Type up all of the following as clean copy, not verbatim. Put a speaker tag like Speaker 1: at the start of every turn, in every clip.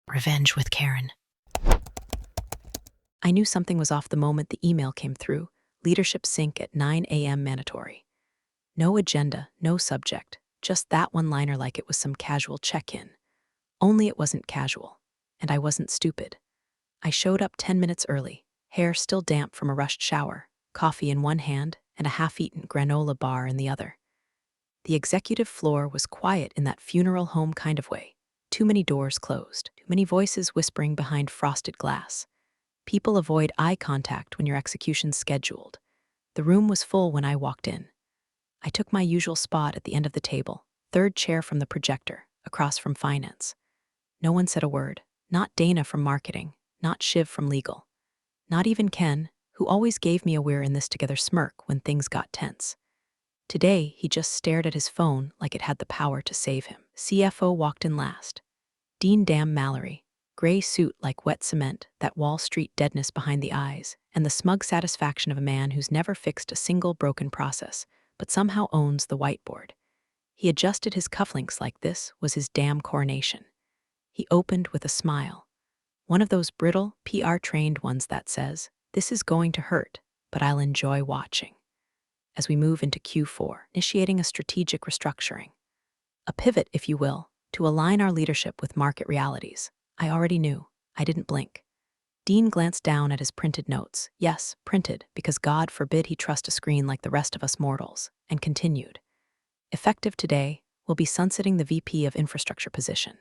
Speaker 1: Revenge with Karen.
Speaker 2: I knew something was off the moment the email came through. Leadership sync at 9 a.m. mandatory. No agenda, no subject, just that one-liner like it was some casual check-in. Only it wasn't casual, and I wasn't stupid. I showed up 10 minutes early, hair still damp from a rushed shower, coffee in one hand and a half-eaten granola bar in the other. The executive floor was quiet in that funeral home kind of way. Too many doors closed, too many voices whispering behind frosted glass. People avoid eye contact when your execution's scheduled. The room was full when I walked in. I took my usual spot at the end of the table, third chair from the projector, across from finance. No one said a word, not Dana from marketing, not Shiv from legal, not even Ken, who always gave me a we're in this together smirk when things got tense. Today, he just stared at his phone like it had the power to save him. CFO walked in last. Dean Dam Mallory, gray suit like wet cement, that Wall Street deadness behind the eyes, and the smug satisfaction of a man who's never fixed a single broken process, but somehow owns the whiteboard. He adjusted his cufflinks like this was his damn coronation. He opened with a smile. One of those brittle, PR-trained ones that says, "This is going to hurt, but I'll enjoy watching." As we move into Q4, initiating a strategic restructuring. A pivot, if you will, to align our leadership with market realities. I already knew. I didn't blink. Dean glanced down at his printed notes. Yes, printed, because God forbid he trust a screen like the rest of us mortals, and continued. Effective today, we'll be sunsetting the VP of Infrastructure position.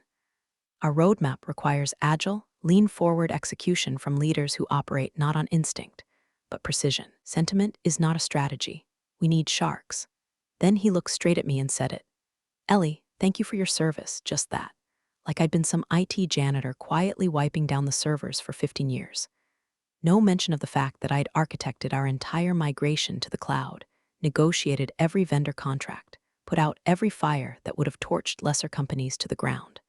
Speaker 2: Our roadmap requires agile, lean-forward execution from leaders who operate not on instinct, but precision. Sentiment is not a strategy. We need sharks. Then he looked straight at me and said it. Ellie, thank you for your service, just that. Like I'd been some IT janitor quietly wiping down the servers for 15 years. No mention of the fact that I'd architected our entire migration to the cloud, negotiated every vendor contract, put out every fire that would have torched lesser companies to the ground.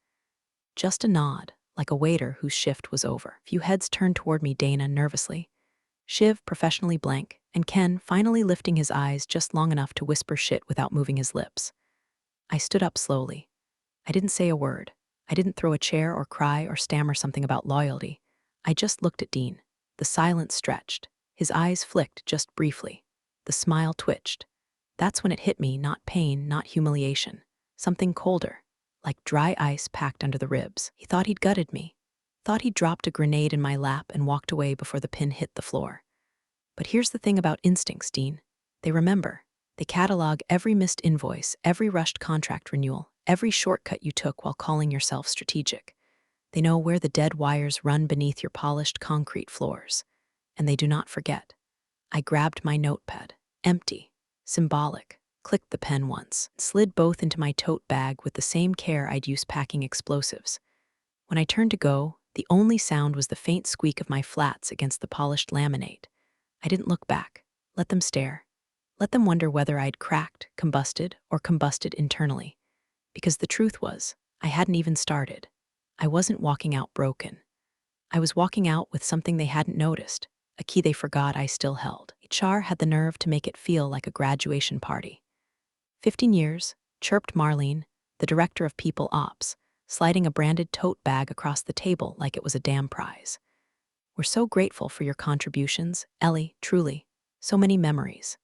Speaker 2: Just a nod, like a waiter whose shift was over. Few heads turned toward me, Dana nervously. Shiv professionally blank, and Ken finally lifting his eyes just long enough to whisper shit without moving his lips. I stood up slowly. I didn't say a word. I didn't throw a chair or cry or stammer something about loyalty. I just looked at Dean. The silence stretched. His eyes flicked just briefly. The smile twitched. That's when it hit me, not pain, not humiliation. Something colder, like dry ice packed under the ribs. He thought he'd gutted me. Thought he'd dropped a grenade in my lap and walked away before the pin hit the floor. But here's the thing about instincts, Dean. They remember. They catalog every missed invoice, every rushed contract renewal, every shortcut you took while calling yourself strategic. They know where the dead wires run beneath your polished concrete floors. And they do not forget. I grabbed my notepad, empty, symbolic, clicked the pen once, slid both into my tote bag with the same care I'd use packing explosives. When I turned to go, the only sound was the faint squeak of my flats against the polished laminate. I didn't look back. Let them stare. Let them wonder whether I'd cracked, combusted, or combusted internally. Because the truth was, I hadn't even started. I wasn't walking out broken. I was walking out with something they hadn't noticed, a key they forgot I still held. HR had the nerve to make it feel like a graduation party. 15 years, chirped Marlene, the director of People Ops, sliding a branded tote bag across the table like it was a damn prize. We're so grateful for your contributions, Ellie, truly. So many memories.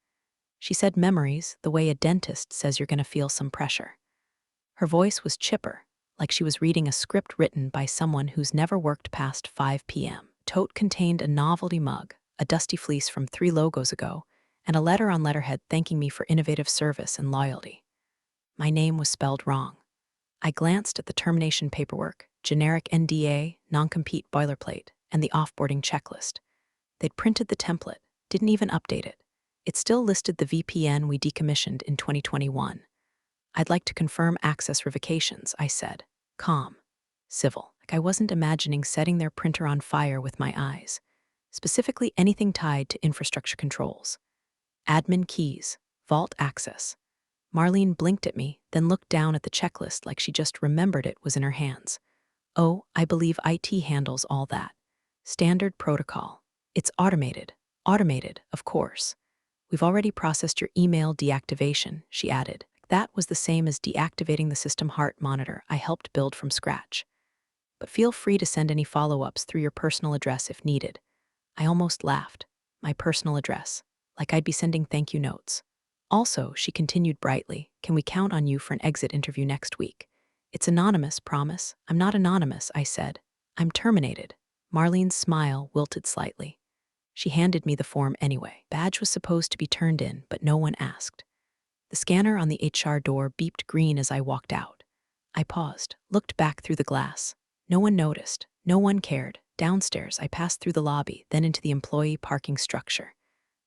Speaker 2: She said memories the way a dentist says you're going to feel some pressure. Her voice was chipper, like she was reading a script written by someone who's never worked past 5 p.m. Tote contained a novelty mug, a dusty fleece from 3 logos ago, and a letter on letterhead thanking me for innovative service and loyalty. My name was spelled wrong. I glanced at the termination paperwork, generic NDA, non-compete boilerplate, and the offboarding checklist. They'd printed the template, didn't even update it. It still listed the VPN we decommissioned in 2021. I'd like to confirm access revocations, I said. Calm. Civil. Like I wasn't imagining setting their printer on fire with my eyes. Specifically anything tied to infrastructure controls. Admin keys. Vault access. Marlene blinked at me, then looked down at the checklist like she just remembered it was in her hands. Oh, I believe IT handles all that. Standard protocol. It's automated. Automated, of course. We've already processed your email deactivation, she added. That was the same as deactivating the system heart monitor I helped build from scratch. but feel free to send any follow-ups through your personal address if needed." I almost laughed. My personal address. Like I'd be sending thank you notes. "Also," she continued brightly, "can we count on you for an exit interview next week?" "It's anonymous, promise." "I'm not anonymous," I said. "I'm terminated." Marlene's smile wilted slightly. She handed me the form anyway. Badge was supposed to be turned in, but no one asked. The scanner on the HR door beeped green as I walked out. I paused, looked back through the glass. No one noticed. No one cared. Downstairs, I passed through the lobby, then into the employee parking structure.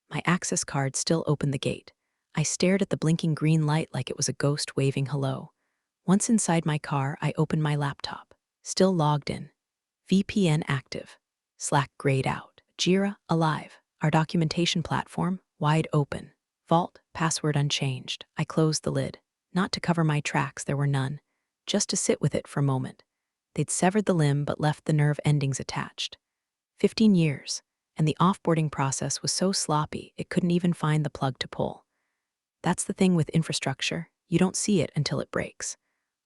Speaker 2: My access card still opened the gate. I stared at the blinking green light like it was a ghost waving hello. Once inside my car, I opened my laptop. Still logged in. VPN active. Slack grayed out. Jira alive. Our documentation platform wide open. Vault password unchanged. I closed the lid. Not to cover my tracks, there were none. Just to sit with it for a moment. They'd severed the limb but left the nerve endings attached. 15 years, and the offboarding process was so sloppy it couldn't even find the plug to pull. That's the thing with infrastructure. You don't see it until it breaks.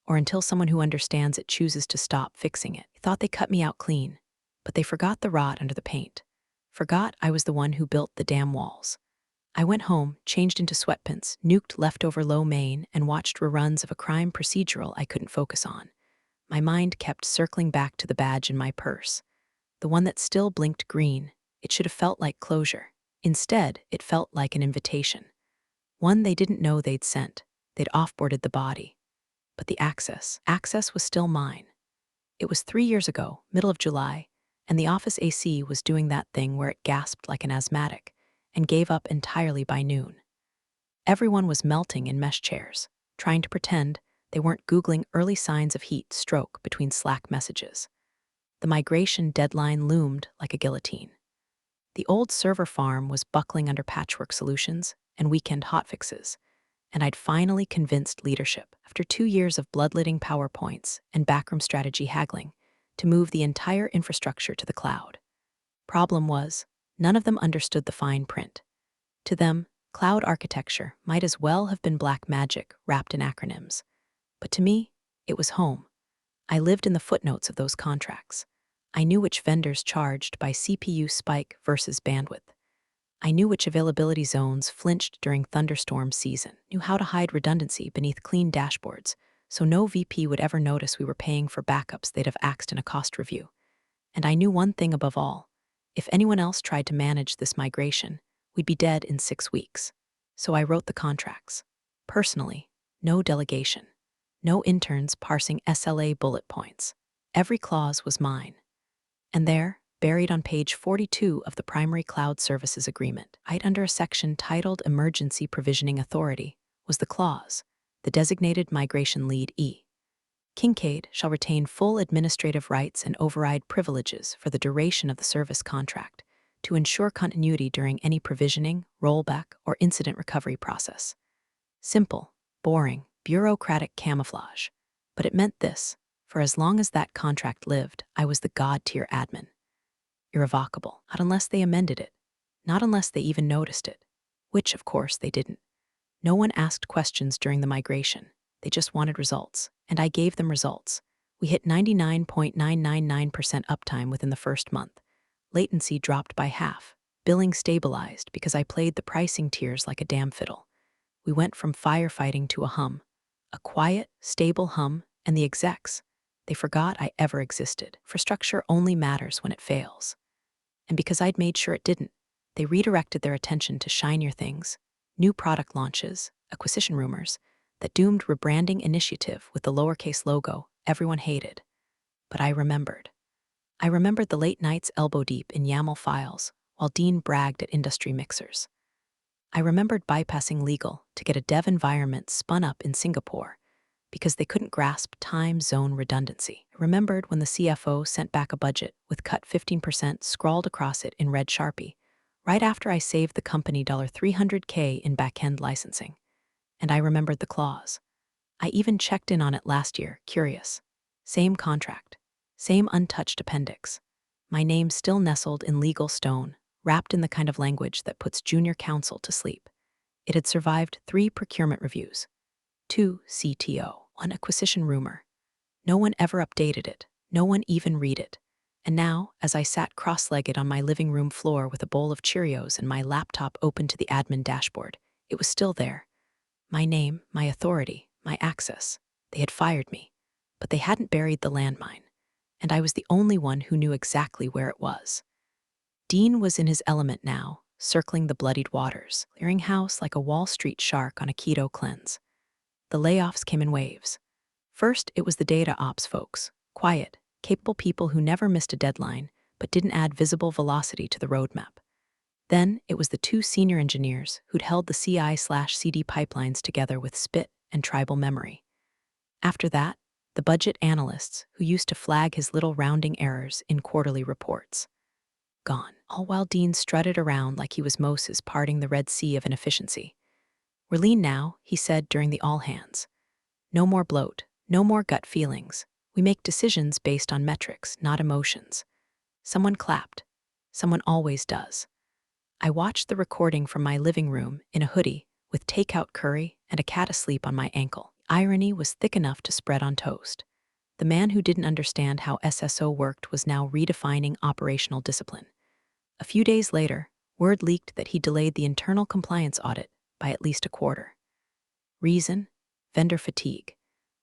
Speaker 2: Or until someone who understands it chooses to stop fixing it. They thought they cut me out clean, but they forgot the rot under the paint. Forgot I was the one who built the damn walls. I went home, changed into sweatpants, nuked leftover lo mein, and watched reruns of a crime procedural I couldn't focus on. My mind kept circling back to the badge in my purse. The one that still blinked green. It should have felt like closure. Instead, it felt like an invitation. One they didn't know they'd sent. They'd offboarded the body. But the access was still mine. It was 3 years ago, middle of July, and the office AC was doing that thing where it gasped like an asthmatic and gave up entirely by noon. Everyone was melting in mesh chairs, trying to pretend they weren't Googling early signs of heat stroke between Slack messages. The migration deadline loomed like a guillotine. The old server farm was buckling under patchwork solutions and weekend hotfixes, and I'd finally convinced leadership, after 2 years of bloodletting PowerPoints and backroom strategy haggling, to move the entire infrastructure to the cloud. Problem was, none of them understood the fine print. To them, cloud architecture might as well have been black magic wrapped in acronyms. But to me, it was home. I lived in the footnotes of those contracts. I knew which vendors charged by CPU spike versus bandwidth. I knew which availability zones flinched during thunderstorm season, knew how to hide redundancy beneath clean dashboards, so no VP would ever notice we were paying for backups they'd have axed in a cost review. And I knew one thing above all. If anyone else tried to manage this migration, we'd be dead in 6 weeks. So I wrote the contracts. Personally, no delegation. No interns parsing SLA bullet points. Every clause was mine. And there, buried on page 42 of the Primary Cloud Services Agreement, right under a section titled Emergency Provisioning Authority, was the clause, the designated migration lead E. Kincaid shall retain full administrative rights and override privileges for the duration of the service contract to ensure continuity during any provisioning, rollback, or incident recovery process. Simple, boring, bureaucratic camouflage. But it meant this: for as long as that contract lived, I was the god-tier admin. Irrevocable, not unless they amended it, not unless they even noticed it, which, of course, they didn't. No one asked questions during the migration. They just wanted results, and I gave them results. We hit 99.999% uptime within the first month. Latency dropped by half. Billing stabilized because I played the pricing tiers like a damn fiddle. We went from firefighting to a hum. A quiet, stable hum, and the execs, they forgot I ever existed. Infrastructure only matters when it fails. And because I'd made sure it didn't, they redirected their attention to shinier things, new product launches, acquisition rumors, that doomed rebranding initiative with the lowercase logo everyone hated. But I remembered. I remembered the late nights elbow deep in YAML files while Dean bragged at industry mixers. I remembered bypassing legal to get a dev environment spun up in Singapore because they couldn't grasp time zone redundancy. I remembered when the CFO sent back a budget with cut 15% scrawled across it in red Sharpie, right after I saved the company $300K in back-end licensing. And I remembered the clause. I even checked in on it last year, curious. Same contract, same untouched appendix. My name still nestled in legal stone, wrapped in the kind of language that puts junior counsel to sleep. It had survived 3 procurement reviews, 2 CTO, 1 acquisition rumor. No one ever updated it, No one even read it. And now, as I sat cross-legged on my living room floor with a bowl of Cheerios and my laptop open to the admin dashboard, it was still there. My name, my authority, my access. They had fired me, but they hadn't buried the landmine, and I was the only one who knew exactly where it was. Dean was in his element now, circling the bloodied waters, clearing house like a Wall Street shark on a keto cleanse. The layoffs came in waves. First, it was the data ops folks, quiet, capable people who never missed a deadline but didn't add visible velocity to the roadmap. Then, it was the two senior engineers who'd held the CI/CD pipelines together with spit and tribal memory. After that, the budget analysts who used to flag his little rounding errors in quarterly reports. Gone, all while Dean strutted around like he was Moses parting the Red Sea of inefficiency. "We're lean now," he said during the all-hands. "No more bloat, no more gut feelings. We make decisions based on metrics, not emotions." Someone clapped. Someone always does. I watched the recording from my living room in a hoodie with takeout curry and a cat asleep on my ankle. Irony was thick enough to spread on toast. The man who didn't understand how SSO worked was now redefining operational discipline. A few days later, word leaked that he delayed the internal compliance audit by at least a quarter. Reason? Vendor fatigue,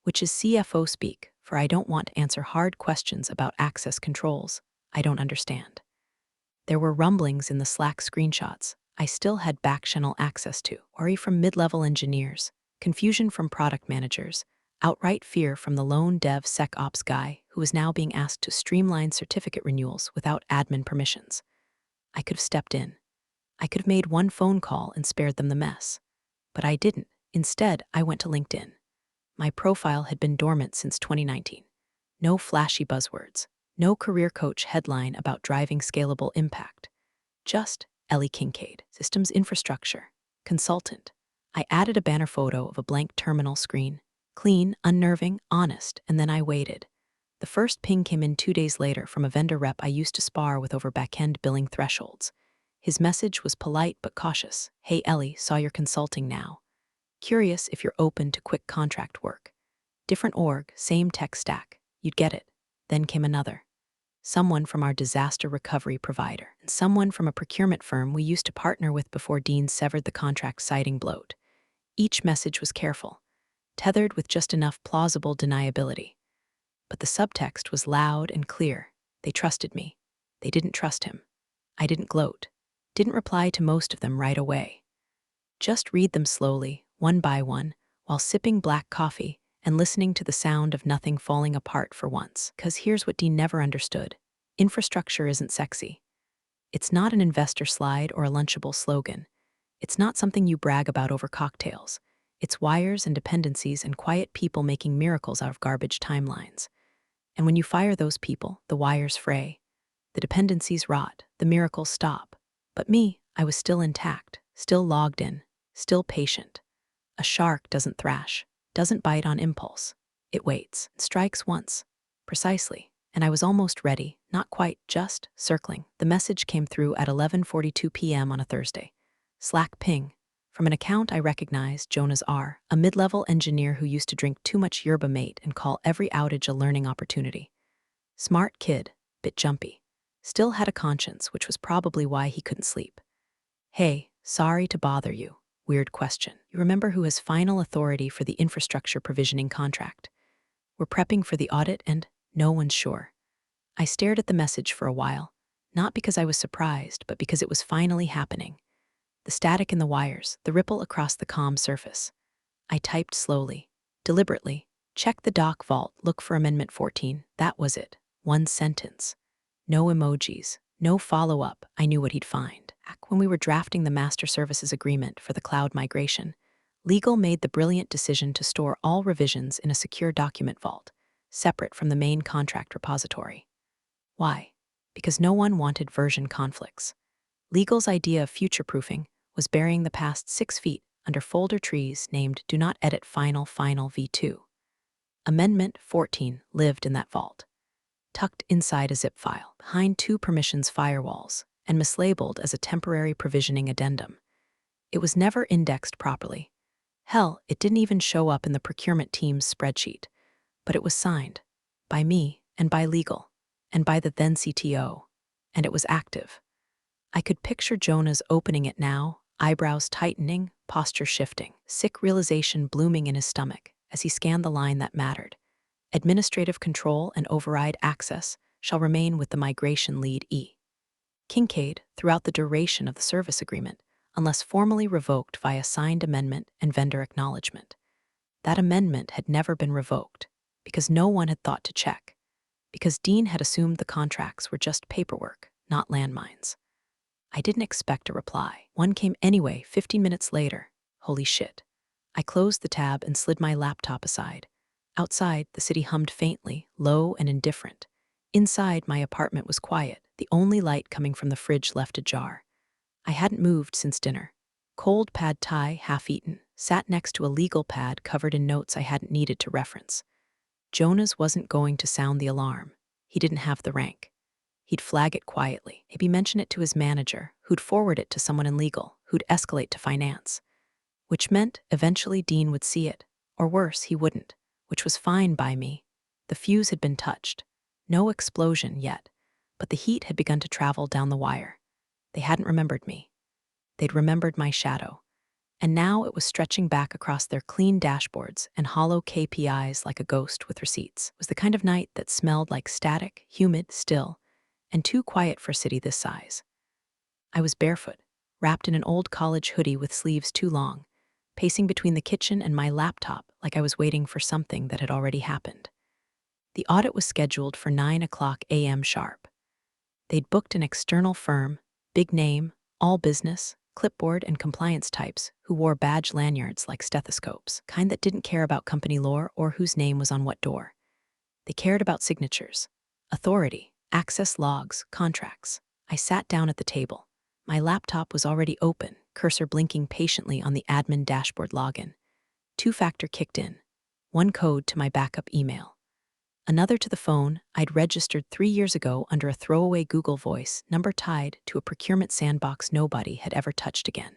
Speaker 2: which is CFO speak for I don't want to answer hard questions about access controls I don't understand. There were rumblings in the Slack screenshots I still had back-channel access to, worry from mid-level engineers, confusion from product managers, outright fear from the lone dev SecOps guy who was now being asked to streamline certificate renewals without admin permissions. I could have stepped in. I could have made one phone call and spared them the mess. But I didn't. Instead, I went to LinkedIn. My profile had been dormant since 2019. No flashy buzzwords. No career coach headline about driving scalable impact. Just Ellie Kincaid, systems infrastructure, consultant. I added a banner photo of a blank terminal screen. Clean, unnerving, honest, and then I waited. The first ping came in 2 days later from a vendor rep I used to spar with over back-end billing thresholds. His message was polite but cautious. "Hey Ellie, saw your consulting now. Curious if you're open to quick contract work. Different org, same tech stack. You'd get it." Then came another. Someone from our disaster recovery provider, and someone from a procurement firm we used to partner with before Dean severed the contract citing bloat. Each message was careful, tethered with just enough plausible deniability. But the subtext was loud and clear. They trusted me. They didn't trust him. I didn't gloat. Didn't reply to most of them right away. Just read them slowly, one by one, while sipping black coffee and listening to the sound of nothing falling apart for once. 'Cause here's what Dean never understood. Infrastructure isn't sexy. It's not an investor slide or a lunchable slogan. It's not something you brag about over cocktails. It's wires and dependencies and quiet people making miracles out of garbage timelines. And when you fire those people, the wires fray. The dependencies rot, the miracles stop. But me, I was still intact, still logged in, still patient. A shark doesn't thrash, doesn't bite on impulse. It waits, strikes once, precisely, and I was almost ready, not quite, just circling. The message came through at 11:42 p.m. on a Thursday. Slack ping, from an account I recognized, Jonas R., a mid-level engineer who used to drink too much yerba mate and call every outage a learning opportunity. Smart kid, bit jumpy. Still had a conscience, which was probably why he couldn't sleep. "Hey, sorry to bother you. Weird question. You remember who has final authority for the infrastructure provisioning contract? We're prepping for the audit and no one's sure." I stared at the message for a while, not because I was surprised, but because it was finally happening. The static in the wires, the ripple across the comm surface. I typed slowly, deliberately. Check the doc vault, look for Amendment 14. That was it. One sentence. No emojis, no follow-up. I knew what he'd find. Back when we were drafting the master services agreement for the cloud migration, legal made the brilliant decision to store all revisions in a secure document vault, separate from the main contract repository. Why? Because no one wanted version conflicts. Legal's idea of future-proofing was burying the past 6 feet under folder trees named Do Not Edit Final V2. Amendment 14 lived in that vault, tucked inside a zip file, behind 2 permissions firewalls, and mislabeled as a temporary provisioning addendum. It was never indexed properly. Hell, it didn't even show up in the procurement team's spreadsheet. But it was signed. By me, and by legal, and by the then CTO, and it was active. I could picture Jonas opening it now, eyebrows tightening, posture shifting, sick realization blooming in his stomach as he scanned the line that mattered. Administrative control and override access shall remain with the migration lead E. Kincaid throughout the duration of the service agreement, unless formally revoked via signed amendment and vendor acknowledgement. That amendment had never been revoked, because no one had thought to check, because Dean had assumed the contracts were just paperwork, not landmines. I didn't expect a reply. One came anyway 15 minutes later. Holy shit. I closed the tab and slid my laptop aside. Outside, the city hummed faintly, low and indifferent. Inside, my apartment was quiet, the only light coming from the fridge left ajar. I hadn't moved since dinner. Cold pad thai, half-eaten, sat next to a legal pad covered in notes I hadn't needed to reference. Jonas wasn't going to sound the alarm. He didn't have the rank. He'd flag it quietly, maybe mention it to his manager, who'd forward it to someone in legal, who'd escalate to finance. Which meant eventually Dean would see it, or worse, he wouldn't, which was fine by me. The fuse had been touched. No explosion yet, but the heat had begun to travel down the wire. They hadn't remembered me. They'd remembered my shadow. And now it was stretching back across their clean dashboards and hollow KPIs like a ghost with receipts. It was the kind of night that smelled like static, humid, still, and too quiet for a city this size. I was barefoot, wrapped in an old college hoodie with sleeves too long, pacing between the kitchen and my laptop like I was waiting for something that had already happened. The audit was scheduled for 9 a.m. sharp. They'd booked an external firm, big name, all business, clipboard and compliance types who wore badge lanyards like stethoscopes, kind that didn't care about company lore or whose name was on what door. They cared about signatures, authority, access logs, contracts. I sat down at the table. My laptop was already open, cursor blinking patiently on the admin dashboard login. Two-factor kicked in. One code to my backup email. Another to the phone I'd registered 3 years ago under a throwaway Google Voice number tied to a procurement sandbox nobody had ever touched again.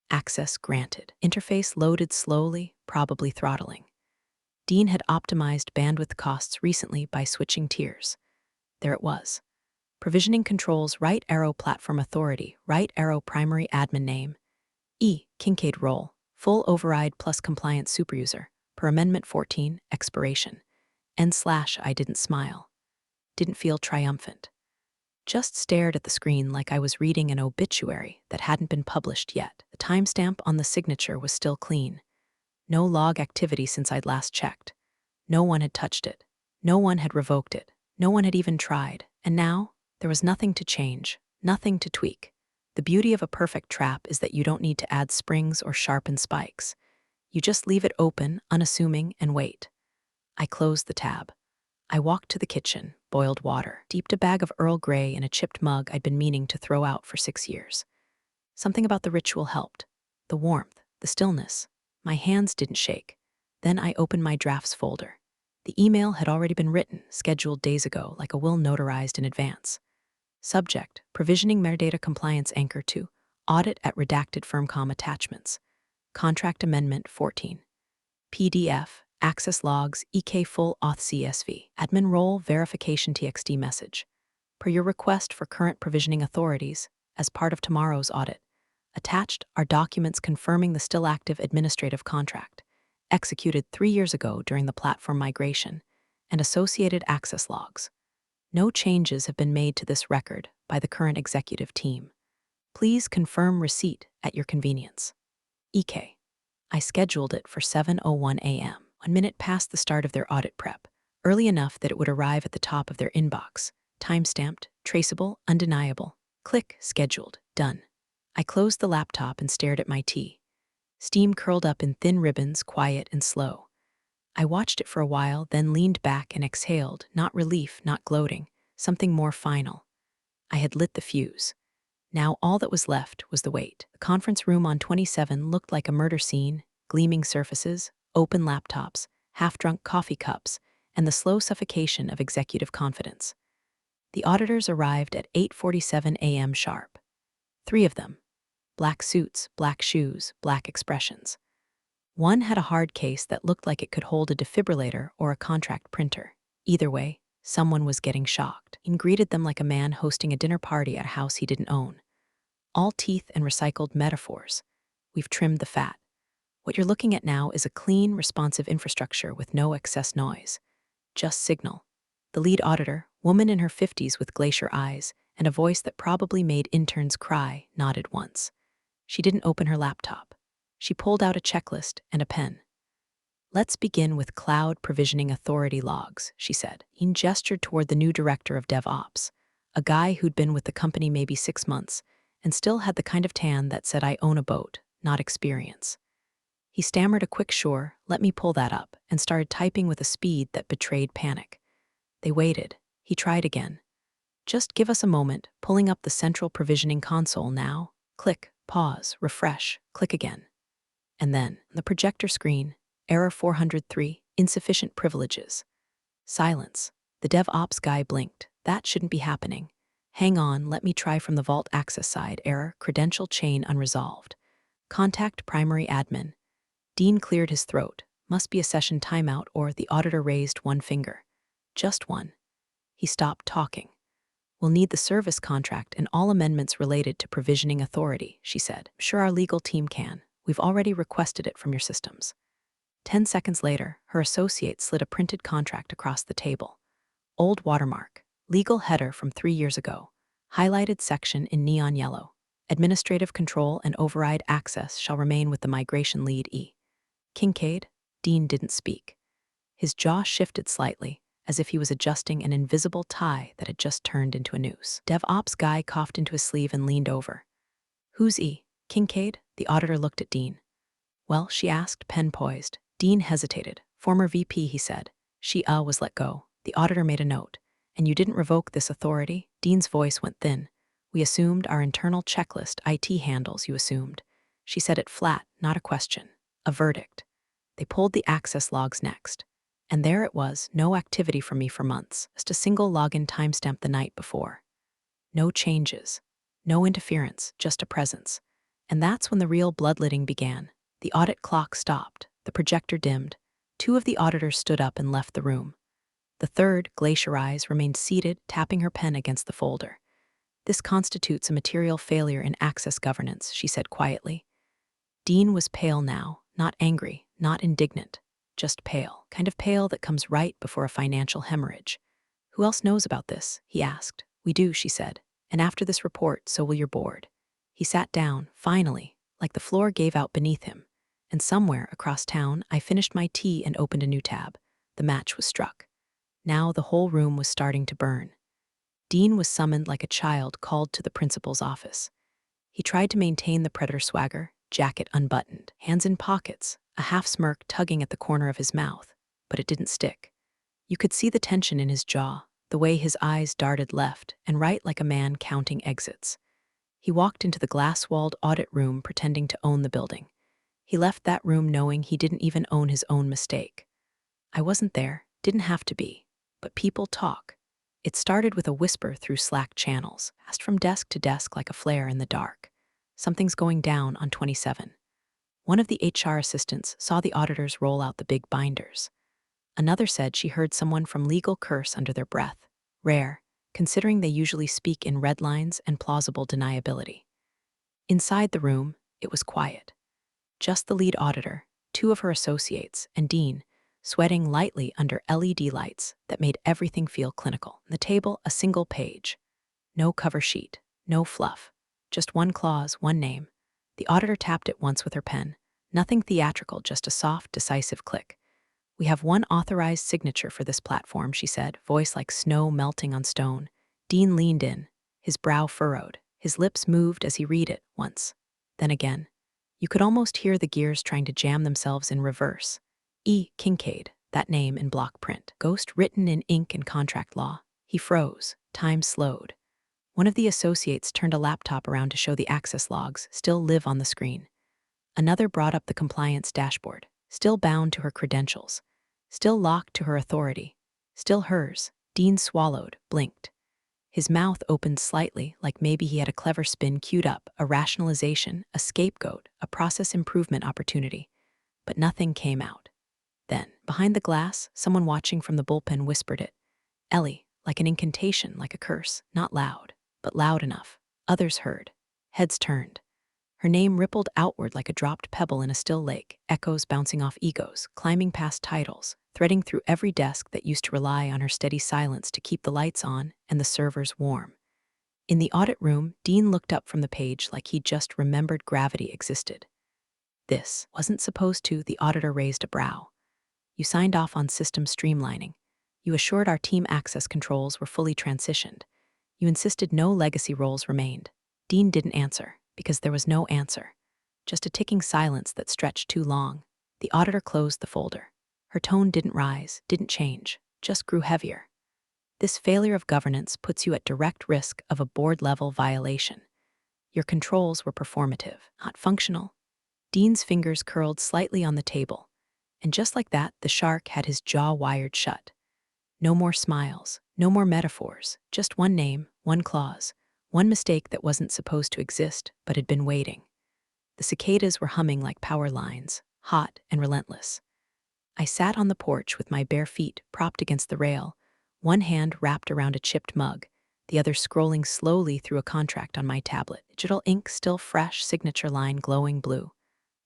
Speaker 2: Access granted. Interface loaded slowly, probably throttling. Dean had optimized bandwidth costs recently by switching tiers. There it was. Provisioning controls right arrow platform authority, right arrow primary admin name. E. Kincaid role, full override plus compliance superuser, per Amendment 14, expiration. /I didn't smile. Didn't feel triumphant. Just stared at the screen like I was reading an obituary that hadn't been published yet. The timestamp on the signature was still clean. No log activity since I'd last checked. No one had touched it. No one had revoked it. No one had even tried. And now, there was nothing to change, nothing to tweak. The beauty of a perfect trap is that you don't need to add springs or sharpen spikes. You just leave it open, unassuming, and wait. I closed the tab. I walked to the kitchen, boiled water, deeped a bag of Earl Grey in a chipped mug I'd been meaning to throw out for 6 years. Something about the ritual helped. The warmth, the stillness. My hands didn't shake. Then I opened my drafts folder. The email had already been written, scheduled days ago, like a will notarized in advance. Subject, provisioning metadata compliance anchor to audit at redacted firmcom attachments. Contract Amendment 14. PDF, access logs, EK full auth CSV, admin role verification TXT message. Per your request for current provisioning authorities, as part of tomorrow's audit, attached are documents confirming the still active administrative contract, executed 3 years ago during the platform migration, and associated access logs. No changes have been made to this record by the current executive team. Please confirm receipt at your convenience. EK. I scheduled it for 7:01 a.m., 1 minute past the start of their audit prep, early enough that it would arrive at the top of their inbox. Time-stamped, traceable, undeniable. Click, scheduled, done. I closed the laptop and stared at my tea. Steam curled up in thin ribbons, quiet and slow. I watched it for a while, then leaned back and exhaled, not relief, not gloating, something more final. I had lit the fuse. Now all that was left was the wait. The conference room on 27 looked like a murder scene, gleaming surfaces, open laptops, half-drunk coffee cups, and the slow suffocation of executive confidence. The auditors arrived at 8:47 a.m. sharp. 3 of them. Black suits, black shoes, black expressions. One had a hard case that looked like it could hold a defibrillator or a contract printer. Either way, Someone was getting shocked and greeted them like a man hosting a dinner party at a house he didn't own. All teeth and recycled metaphors. We've trimmed the fat. What you're looking at now is a clean, responsive infrastructure with no excess noise. Just signal. The lead auditor, woman in her 50s with glacier eyes and a voice that probably made interns cry, nodded once. She didn't open her laptop. She pulled out a checklist and a pen. Let's begin with Cloud Provisioning Authority logs, she said. He gestured toward the new director of DevOps, a guy who'd been with the company maybe 6 months and still had the kind of tan that said, I own a boat, not experience. He stammered a quick sure, let me pull that up, and started typing with a speed that betrayed panic. They waited. He tried again. Just give us a moment, pulling up the central provisioning console now. Click, pause, refresh, click again. And then, the projector screen, error 403, insufficient privileges. Silence. The DevOps guy blinked. That shouldn't be happening. Hang on, let me try from the vault access side. Error, credential chain unresolved. Contact primary admin. Dean cleared his throat. Must be a session timeout, or the auditor raised one finger. Just one. He stopped talking. We'll need the service contract and all amendments related to provisioning authority, she said. Sure, our legal team can. We've already requested it from your systems. 10 seconds later, her associate slid a printed contract across the table. Old watermark. Legal header from 3 years ago. Highlighted section in neon yellow. Administrative control and override access shall remain with the migration lead E. Kincaid? Dean didn't speak. His jaw shifted slightly, as if he was adjusting an invisible tie that had just turned into a noose. DevOps guy coughed into his sleeve and leaned over. Who's E? Kincaid? The auditor looked at Dean. Well, she asked, pen poised. Dean hesitated. Former VP, he said. She was let go. The auditor made a note. And you didn't revoke this authority? Dean's voice went thin. We assumed our internal checklist IT handles, you assumed. She said it flat, not a question. A verdict. They pulled the access logs next. And there it was, no activity from me for months, just a single login timestamp the night before. No changes. No interference, just a presence. And that's when the real bloodletting began. The audit clock stopped. The projector dimmed. 2 of the auditors stood up and left the room. The third, glacier eyes, remained seated, tapping her pen against the folder. This constitutes a material failure in access governance, she said quietly. Dean was pale now, not angry, not indignant, just pale, kind of pale that comes right before a financial hemorrhage. Who else knows about this? He asked. We do, she said. And after this report, so will your board. He sat down, finally, like the floor gave out beneath him. And somewhere across town, I finished my tea and opened a new tab. The match was struck. Now the whole room was starting to burn. Dean was summoned like a child called to the principal's office. He tried to maintain the predator swagger, jacket unbuttoned, hands in pockets, a half smirk tugging at the corner of his mouth, but it didn't stick. You could see the tension in his jaw, the way his eyes darted left and right like a man counting exits. He walked into the glass-walled audit room pretending to own the building. He left that room knowing he didn't even own his own mistake. I wasn't there, didn't have to be, but people talk. It started with a whisper through Slack channels, passed from desk to desk like a flare in the dark. Something's going down on 27. One of the HR assistants saw the auditors roll out the big binders. Another said she heard someone from legal curse under their breath. Rare, considering they usually speak in red lines and plausible deniability. Inside the room, it was quiet. Just the lead auditor, 2 of her associates, and Dean, sweating lightly under LED lights that made everything feel clinical. On the table, a single page. No cover sheet, no fluff. Just one clause, one name. The auditor tapped it once with her pen. Nothing theatrical, just a soft, decisive click. We have one authorized signature for this platform, she said, voice like snow melting on stone. Dean leaned in, his brow furrowed. His lips moved as he read it once. Then again. You could almost hear the gears trying to jam themselves in reverse. E. Kincaid, that name in block print. Ghost written in ink and contract law. He froze. Time slowed. One of the associates turned a laptop around to show the access logs, still live on the screen. Another brought up the compliance dashboard, still bound to her credentials, still locked to her authority, still hers. Dean swallowed, blinked. His mouth opened slightly, like maybe he had a clever spin queued up, a rationalization, a scapegoat, a process improvement opportunity. But nothing came out. Then, behind the glass, someone watching from the bullpen whispered it. Ellie, like an incantation, like a curse, not loud, but loud enough. Others heard. Heads turned. Her name rippled outward like a dropped pebble in a still lake, echoes bouncing off egos, climbing past titles, threading through every desk that used to rely on her steady silence to keep the lights on and the servers warm. In the audit room, Dean looked up from the page like he'd just remembered gravity existed. This wasn't supposed to, the auditor raised a brow. You signed off on system streamlining. You assured our team access controls were fully transitioned. You insisted no legacy roles remained. Dean didn't answer, because there was no answer. Just a ticking silence that stretched too long. The auditor closed the folder. Her tone didn't rise, didn't change, just grew heavier. This failure of governance puts you at direct risk of a board-level violation. Your controls were performative, not functional. Dean's fingers curled slightly on the table, and just like that, the shark had his jaw wired shut. No more smiles, no more metaphors, just one name, one clause, one mistake that wasn't supposed to exist but had been waiting. The cicadas were humming like power lines, hot and relentless. I sat on the porch with my bare feet propped against the rail, one hand wrapped around a chipped mug, the other scrolling slowly through a contract on my tablet. Digital ink still fresh, signature line glowing blue.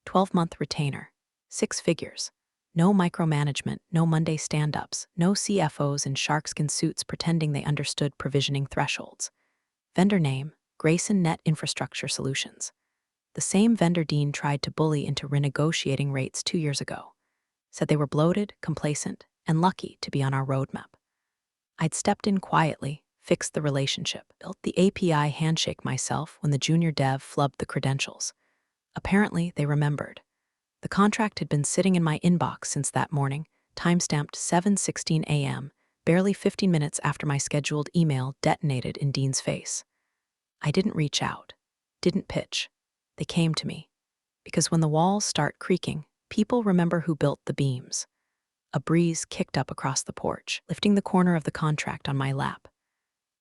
Speaker 2: 12-month retainer. 6 figures. No micromanagement, no Monday stand-ups, no CFOs in sharkskin suits pretending they understood provisioning thresholds. Vendor name, Grayson Net Infrastructure Solutions. The same vendor Dean tried to bully into renegotiating rates 2 years ago. Said they were bloated, complacent, and lucky to be on our roadmap. I'd stepped in quietly, fixed the relationship, built the API handshake myself when the junior dev flubbed the credentials. Apparently, they remembered. The contract had been sitting in my inbox since that morning, timestamped 7:16 a.m., barely 15 minutes after my scheduled email detonated in Dean's face. I didn't reach out, didn't pitch. They came to me. Because when the walls start creaking, people remember who built the beams. A breeze kicked up across the porch, lifting the corner of the contract on my lap.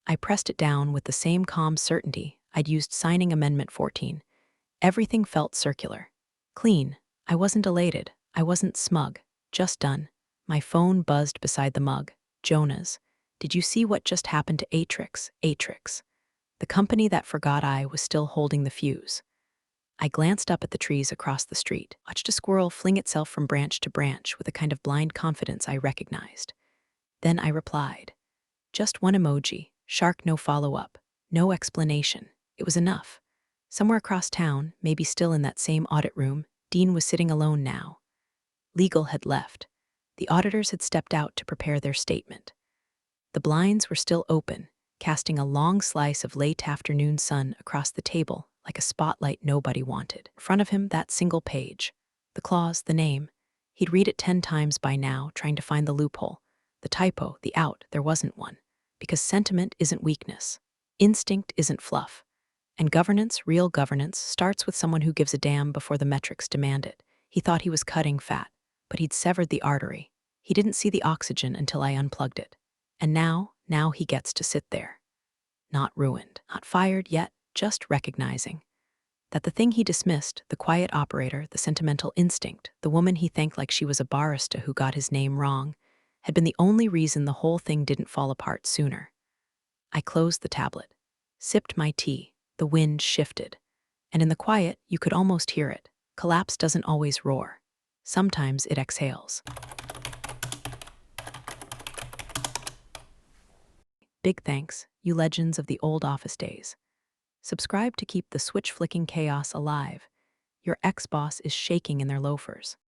Speaker 2: I pressed it down with the same calm certainty I'd used signing Amendment 14. Everything felt circular. Clean. I wasn't elated. I wasn't smug. Just done. My phone buzzed beside the mug. Jonah's. Did you see what just happened to Atrix? Atrix. The company that forgot I was still holding the fuse. I glanced up at the trees across the street, watched a squirrel fling itself from branch to branch with a kind of blind confidence I recognized. Then I replied. Just one emoji, shark no follow-up, no explanation. It was enough. Somewhere across town, maybe still in that same audit room, Dean was sitting alone now. Legal had left. The auditors had stepped out to prepare their statement. The blinds were still open, casting a long slice of late afternoon sun across the table like a spotlight nobody wanted. In front of him, that single page. The clause, the name. He'd read it 10 times by now, trying to find the loophole. The typo, the out, there wasn't one. Because sentiment isn't weakness. Instinct isn't fluff. And governance, real governance, starts with someone who gives a damn before the metrics demand it. He thought he was cutting fat, but he'd severed the artery. He didn't see the oxygen until I unplugged it. And now he gets to sit there. Not ruined, not fired yet, just recognizing that the thing he dismissed, the quiet operator, the sentimental instinct, the woman he thanked like she was a barista who got his name wrong, had been the only reason the whole thing didn't fall apart sooner. I closed the tablet, sipped my tea, the wind shifted, and in the quiet, you could almost hear it. Collapse doesn't always roar. Sometimes it exhales. Big thanks, you legends of the old office days. Subscribe to keep the switch-flicking chaos alive. Your ex-boss is shaking in their loafers.